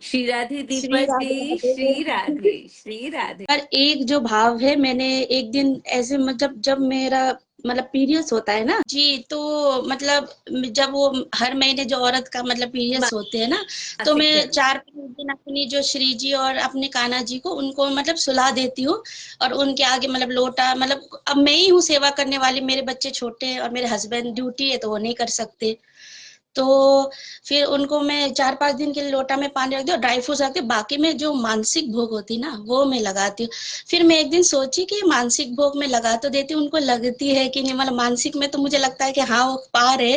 श्री राधे श्री दीपा राधे जी, श्री राधे। राधे, श्री राधे। पर एक जो भाव है, मैंने एक दिन ऐसे मतलब जब मेरा मतलब पीरियड्स होता है ना जी, तो मतलब जब वो हर महीने जो औरत का मतलब पीरियड्स होते हैं ना, तो मासिक मैं धर्म। 4-5 दिन अपनी जो श्री जी और अपने कान्हा जी को उनको मतलब सुला देती हूँ और उनके आगे मतलब लोटा मतलब अब मैं ही हूँ सेवा करने वाली, मेरे बच्चे छोटे हैं और मेरे हस्बैंड ड्यूटी है तो वो नहीं कर सकते। तो फिर उनको मैं 4-5 दिन के लिए लोटा में पानी रख दी और ड्राई फ्रूट्स रख दी, बाकी में जो मानसिक भोग होती ना वो मैं लगाती हूँ। फिर मैं एक दिन सोची कि मानसिक भोग में लगा तो देती हूँ, उनको लगती है कि नहीं, मतलब मानसिक में तो मुझे लगता है कि हाँ वो पा रहे।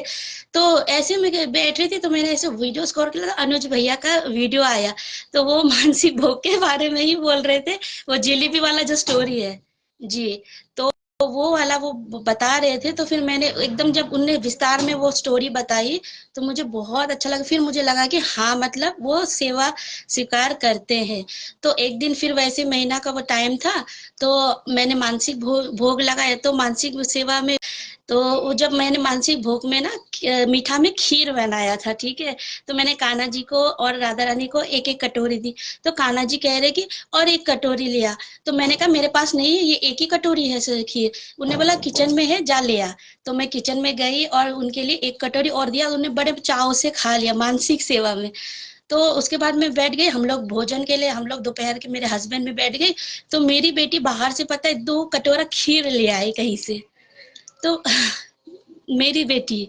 तो ऐसे में बैठ रही थी तो मैंने ऐसे वीडियो स्क्रॉल किया तो अनुज भैया का वीडियो आया, तो वो मानसिक भोग के बारे में ही बोल रहे थे, वो जिलेबी वाला जो स्टोरी है जी। तो वो वाला वो बता रहे थे, तो फिर मैंने एकदम जब उनने विस्तार में वो स्टोरी बताई तो मुझे बहुत अच्छा लगा। फिर मुझे लगा कि हाँ मतलब वो सेवा स्वीकार करते हैं। तो एक दिन फिर वैसे महीना का वो टाइम था, तो मैंने मानसिक भोग लगाया, तो मानसिक सेवा में तो वो जब मैंने मानसिक भोग में ना मीठा में खीर बनाया था, ठीक है। तो मैंने कान्हा जी को और राधा रानी को एक एक कटोरी दी। तो कान्हा जी कह रहे कि और एक कटोरी लिया। तो मैंने कहा मेरे पास नहीं है, ये एक ही कटोरी है खीर। उन्हें बोला किचन में है, जा ले आ। तो मैं किचन में गई और उनके लिए एक कटोरी और दिया, उन्हें बड़े चाव से खा लिया मानसिक सेवा में। तो उसके बाद मैं बैठ गई, हम लोग भोजन के लिए हम लोग दोपहर के मेरे हस्बैंड में बैठ गई। तो मेरी बेटी बाहर से पता है 2 कटोरा खीर ले आई कहीं से। तो मेरी बेटी,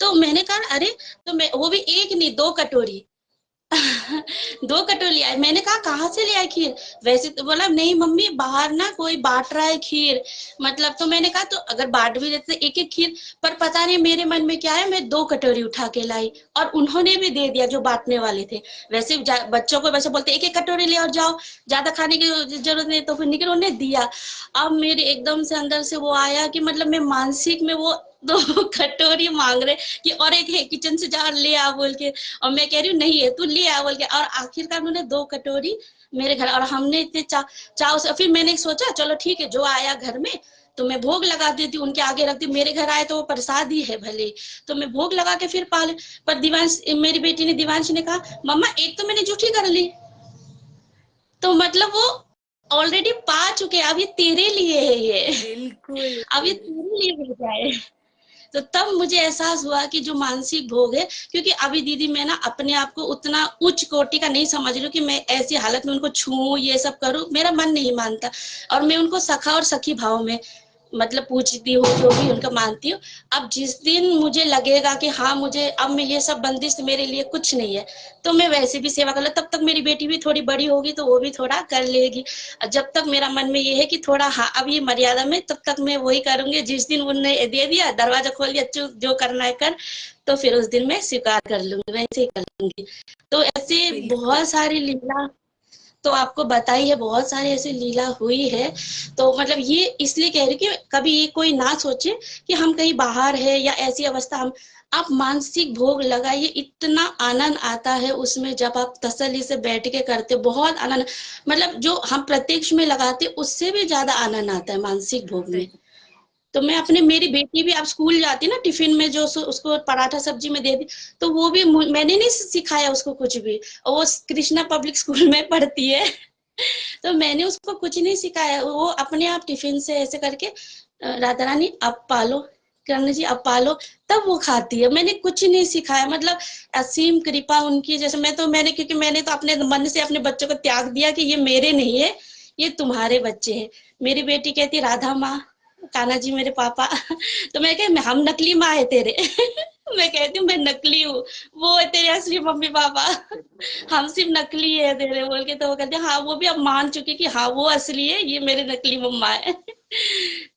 तो मैंने कहा अरे, तो मैं वो भी एक नहीं 2 कटोरी 2 कटोरी आई। मैंने कहा कहाँ से ले आई खीर? वैसे तो बोला नहीं मम्मी, बाहर ना कोई बांट रहा है खीर, मतलब। तो मैंने कहा तो अगर बांट भी देते एक एक खीर, पर पता नहीं मेरे मन में क्या है, मैं 2 कटोरी उठा के लाई और उन्होंने भी दे दिया जो बांटने वाले थे। वैसे बच्चों को वैसे बोलते एक एक कटोरी ले और जाओ, ज्यादा खाने की जरूरत नहीं, तो फिर निकल उन्हें दिया। अब मेरे एकदम से अंदर से वो आया कि मतलब मैं मानसिक में वो 2 कटोरी मांग रहे कि और एक है किचन से जा ले आ बोल के, और मैं कह रही हूँ नहीं है तू ले आ बोल के, और आखिरकार उन्होंने 2 कटोरी मेरे घर, और हमने इतने चाव से, फिर मैंने सोचा चलो ठीक है, जो आया घर में तो मैं भोग लगा देती हूँ, उनके आगे रखती हूँ, मेरे घर आए तो वो प्रसाद ही है भले। तो मैं भोग लगा के फिर पाल। पर दिवांश, मेरी बेटी ने, दिवांश ने कहा मम्मा एक तो मैंने जूठी कर ली। तो मतलब वो ऑलरेडी पा चुके, अब ये तेरे लिए है ये, बिल्कुल। अब ये तेरे लिए भेजा है। तो तब मुझे एहसास हुआ कि जो मानसिक भोग है, क्योंकि अभी दीदी मैं ना अपने आप को उतना उच्च कोटि का नहीं समझ रही हूँ कि मैं ऐसी हालत में उनको छूऊं ये सब करूं, मेरा मन नहीं मानता। और मैं उनको सखा और सखी भाव में मतलब पूछती हूँ, जो भी उनका मानती हूँ। अब जिस दिन मुझे लगेगा कि हाँ मुझे अब मैं ये सब बंदिश मेरे लिए कुछ नहीं है, तो मैं वैसे भी सेवा कर ले, तब तक मेरी बेटी भी थोड़ी बड़ी होगी तो वो भी थोड़ा कर लेगी। जब तक मेरा मन में ये है कि थोड़ा हाँ अब ये मर्यादा में, तब तक मैं वही करूंगी। जिस दिन उनने दे दिया, दरवाजा खोल दिया, जो करना है कर, तो फिर उस दिन मैं स्वीकार कर लूंगी, वैसे ही कर लूंगी। तो ऐसे बिल्कुल। बहुत सारी लीला तो आपको बताई है, बहुत सारी ऐसी लीला हुई है। तो मतलब ये इसलिए कह रही कि कभी ये कोई ना सोचे कि हम कहीं बाहर है या ऐसी अवस्था, हम आप मानसिक भोग लगाइए, इतना आनंद आता है उसमें जब आप तसल्ली से बैठ के करते, बहुत आनंद, मतलब जो हम प्रत्यक्ष में लगाते उससे भी ज्यादा आनंद आता है मानसिक भोग में। सही। तो मैं अपने, मेरी बेटी भी अब स्कूल जाती ना, टिफिन में जो उसको पराठा सब्जी में दे दी, तो वो भी मैंने नहीं सिखाया उसको कुछ भी, और वो कृष्णा पब्लिक स्कूल में पढ़ती है। तो मैंने उसको कुछ नहीं सिखाया, वो अपने आप टिफिन से ऐसे करके राधा रानी अब पालो, कर्ण जी अब पालो, तब वो खाती है, मैंने कुछ नहीं सिखाया। मतलब असीम कृपा उनकी, जैसे मैंने क्योंकि मैंने तो अपने मन से अपने बच्चों को त्याग दिया कि ये मेरे नहीं है, ये तुम्हारे बच्चे हैं। मेरी बेटी कहती राधा माँ, कान्हा जी मेरे पापा। तो मैं कह हम नकली माँ है तेरे। मैं कहती हूँ मैं नकली हूँ, वो है तेरे असली मम्मी पापा, हम सिर्फ नकली है तेरे बोल के। तो वो कहते हाँ, वो भी अब मान चुके कि हाँ वो असली है, ये मेरे नकली मम्मा है।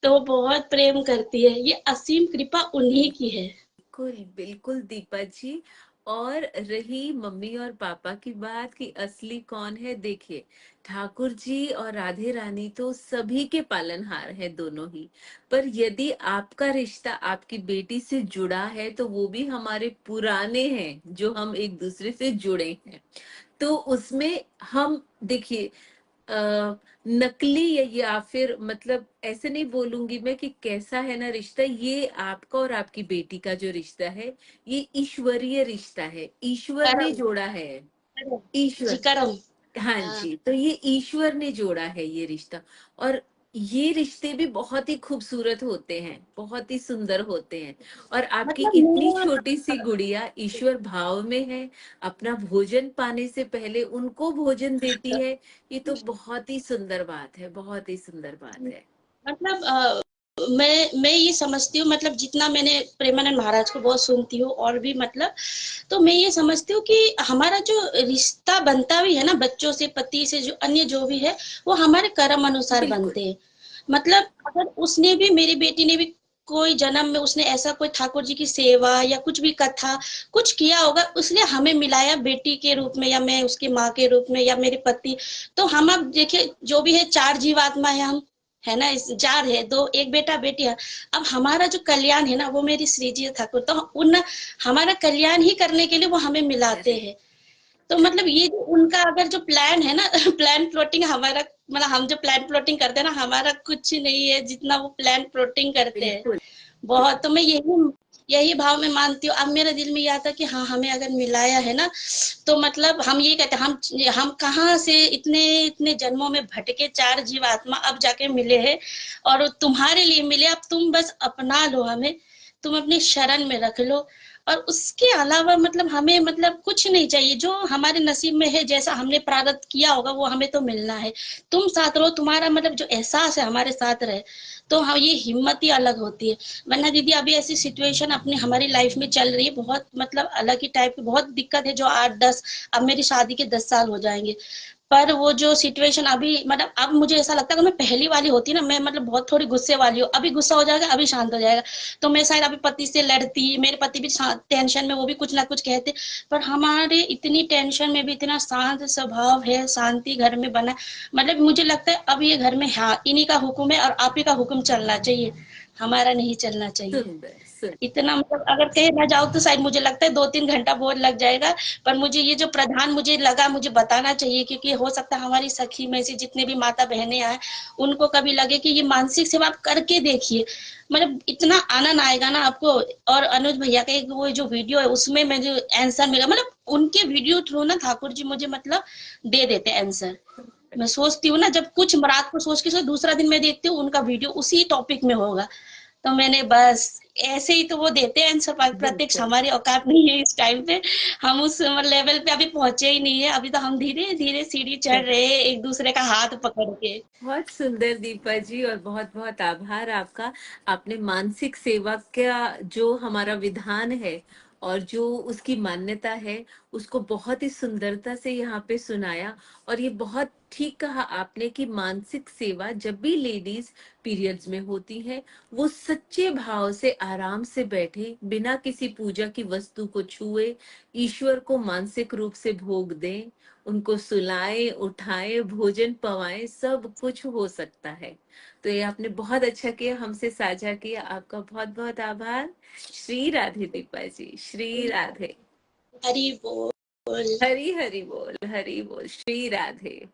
तो वो बहुत प्रेम करती है, ये असीम कृपा उन्हीं की है। बिल्कुल बिल्कुल दीपा जी। और रही मम्मी और पापा की बात कि असली कौन है, देखिए ठाकुर जी और राधे रानी तो सभी के पालनहार है दोनों ही। पर यदि आपका रिश्ता आपकी बेटी से जुड़ा है तो वो भी हमारे पुराने हैं जो हम एक दूसरे से जुड़े हैं। तो उसमें हम देखिए नकली या फिर मतलब ऐसे नहीं बोलूंगी मैं कि कैसा है ना रिश्ता, ये आपका और आपकी बेटी का जो रिश्ता है ये ईश्वरीय रिश्ता है, ईश्वर ने परम जोड़ा है। जी ईश्वर। कर्म। हाँ हाँ, जी, तो ये ईश्वर ने जोड़ा है ये रिश्ता। और ये रिश्ते भी बहुत ही खूबसूरत होते हैं, बहुत ही सुंदर होते हैं। और आपकी मतलब इतनी मेरा छोटी सी गुड़िया ईश्वर भाव में है, अपना भोजन पाने से पहले उनको भोजन देती है। ये तो बहुत ही सुंदर बात है, बहुत ही सुंदर बात है। मतलब मैं ये समझती हूँ, मतलब जितना मैंने प्रेमानंद महाराज को बहुत सुनती हूँ और भी मतलब, तो मैं ये समझती हूँ कि हमारा जो रिश्ता बनता भी है ना बच्चों से, पति से, जो अन्य जो भी है, वो हमारे कर्म अनुसार बिल्कुल। बनते हैं। मतलब अगर उसने भी, मेरी बेटी ने भी कोई जन्म में उसने ऐसा कोई ठाकुर जी की सेवा या कुछ भी कथा कुछ किया होगा, उसने हमें मिलाया बेटी के रूप में, या मैं उसकी माँ के रूप में, या मेरे पति। तो हम अब देखिए जो भी है, चार जीवात्मा है हम, है ना, इस चार है, दो, एक बेटा बेटी है। अब हमारा जो कल्याण है ना, वो मेरी श्री जी ठाकुर, तो उन हमारा कल्याण ही करने के लिए वो हमें मिलाते हैं। करेक्ट। तो मतलब ये जो उनका अगर जो प्लान है ना प्लान प्लॉटिंग हमारा, मतलब हम जो प्लान प्लॉटिंग करते हैं ना, हमारा कुछ नहीं है जितना वो प्लान प्लॉटिंग करते हैं। बिल्कुल। बहुत, तो मैं यही यही भाव में मानती हूँ। अब मेरे दिल में ये आता कि हाँ, हमें अगर मिलाया है ना, तो मतलब हम ये कहते हैं, हम कहाँ से इतने इतने जन्मों में भटके चार जीव आत्मा अब जाके मिले हैं, और तुम्हारे लिए मिले। अब तुम बस अपना लो हमें, तुम अपनी शरण में रख लो, और उसके अलावा मतलब हमें मतलब कुछ नहीं चाहिए। जो हमारे नसीब में है, जैसा हमने प्रारब्ध किया होगा, वो हमें तो मिलना है। तुम साथ रहो, तुम्हारा मतलब जो एहसास है हमारे साथ रहे, तो हाँ, ये हिम्मत ही अलग होती है। वरना दीदी अभी ऐसी सिचुएशन अपनी हमारी लाइफ में चल रही है, बहुत मतलब अलग ही टाइप की बहुत दिक्कत है, जो 8-10, अब मेरी शादी के 10 साल हो जाएंगे। पर वो जो सिचुएशन अभी, मतलब अब मुझे ऐसा लगता है कि मैं पहली वाली होती ना, मैं मतलब बहुत थोड़ी गुस्से वाली हूँ, अभी गुस्सा हो जाएगा, अभी शांत हो जाएगा। तो मैं शायद अभी पति से लड़ती, मेरे पति भी टेंशन में, वो भी कुछ ना कुछ कहते। पर हमारे इतनी टेंशन में भी इतना शांत स्वभाव है, शांति घर में बना। मतलब मुझे लगता है अब ये घर में, हाँ, इन्हीं का हुक्म है और आप ही का हुक्म चलना चाहिए, हमारा नहीं चलना चाहिए। सुंदर सुंदर। इतना मतलब अगर कहे ना जाओ तो शायद मुझे लगता है 2-3 घंटा बहुत लग जाएगा। पर मुझे ये जो प्रधान मुझे लगा, मुझे बताना चाहिए, क्योंकि हो सकता है हमारी सखी में से जितने भी माता बहनें आए, उनको कभी लगे कि ये मानसिक सेवा आप करके देखिए। मतलब इतना आनंद आएगा ना आपको। और अनुज भैया का एक वो जो वीडियो है, उसमें मैं जो आंसर मिला, मतलब उनके वीडियो थ्रू ना ठाकुर जी मुझे मतलब दे देते आंसर। मैं सोचती हूँ ना, जब कुछ रात को सोच के दूसरा दिन मैं देखती हूँ उनका वीडियो उसी टॉपिक में होगा। तो मैंने बस ऐसे ही तो वो देते हैं आंसर, प्रत्यक्ष बिल्कुल। हमारी औकात नहीं है इस टाइम पे। हम उस लेवल पे अभी पहुंचे ही नहीं है, अभी तो हम धीरे धीरे सीढ़ी चढ़ रहे हैं एक दूसरे का हाथ पकड़ के। बहुत सुंदर दीपा जी, और बहुत बहुत आभार आपका। आपने मानसिक सेवा का जो हमारा विधान है और जो उसकी मान्यता है, उसको बहुत ही सुंदरता से यहाँ पे सुनाया। और ये बहुत ठीक कहा आपने कि मानसिक सेवा जब भी लेडीज पीरियड्स में होती है, वो सच्चे भाव से आराम से बैठे, बिना किसी पूजा की वस्तु को छुए, ईश्वर को मानसिक रूप से भोग दें, उनको सुलाएं, उठाएं, भोजन पवाएं, सब कुछ हो सकता है। तो ये आपने बहुत अच्छा किया, हमसे साझा किया। आपका बहुत बहुत आभार। श्री राधे दीपा जी, श्री राधे। हरी बोल। हरी हरी बोल, हरी बोल, श्री राधे।